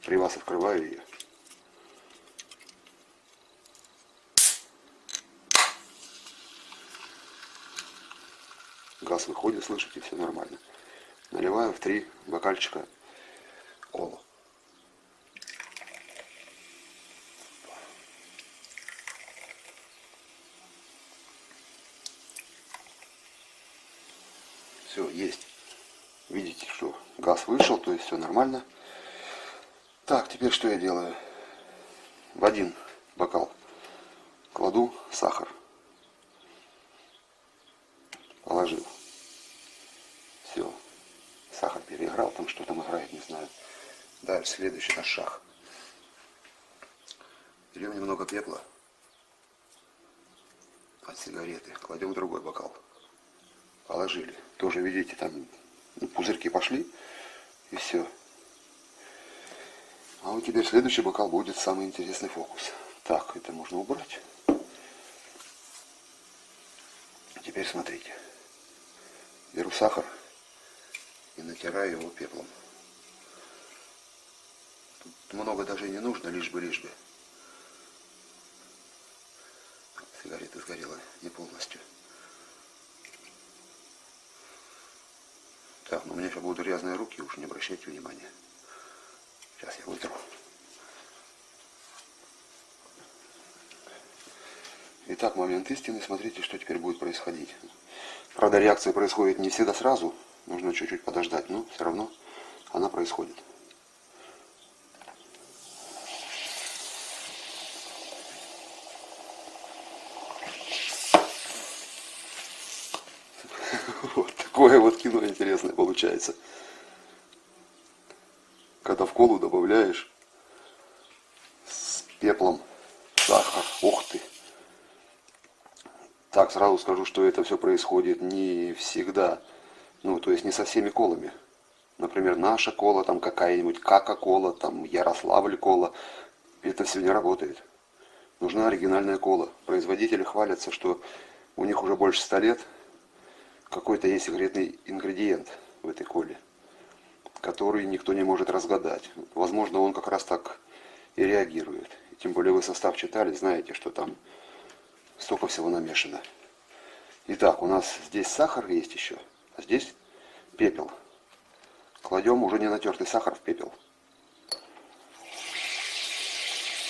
При вас открываю ее. Газ выходит, слышите, все нормально. Наливаю в 3 бокальчика колу. Все, есть. Видите, что газ вышел, то есть все нормально. Так, теперь что я делаю? В 1 бокал кладу сахар. Положил. Все. Сахар переиграл, там что там играет, не знаю. Дальше следующий наш шаг. Берем немного пепла от сигареты, кладем в другой бокал. Положили. Тоже, видите, там пузырьки пошли, и все. А вот теперь следующий бокал будет самый интересный фокус. Так, это можно убрать. Теперь смотрите. Беру сахар и натираю его пеплом. Тут много даже не нужно, лишь бы. Сигарета сгорела не полностью. Так, но у меня сейчас будут грязные руки, уж не обращайте внимания. Сейчас я вытру. Итак, момент истины. Смотрите, что теперь будет происходить. Правда, реакция происходит не всегда сразу. Нужно чуть-чуть подождать, но все равно она происходит. Вот такое вот кино интересное получается. Когда в колу добавляешь с пеплом сахар. Ух ты! Так, сразу скажу, что это все происходит не всегда. Ну, то есть не со всеми колами. Например, наша кола, там какая-нибудь Кока-кола, там Ярославль кола. Это все не работает. Нужна оригинальная кола. Производители хвалятся, что у них уже больше 100 лет. Какой-то есть секретный ингредиент в этой коле, который никто не может разгадать. Возможно, он как раз так и реагирует. И тем более вы состав читали, знаете, что там столько всего намешано. Итак, у нас здесь сахар есть еще, а здесь пепел. Кладем уже не натертый сахар в пепел.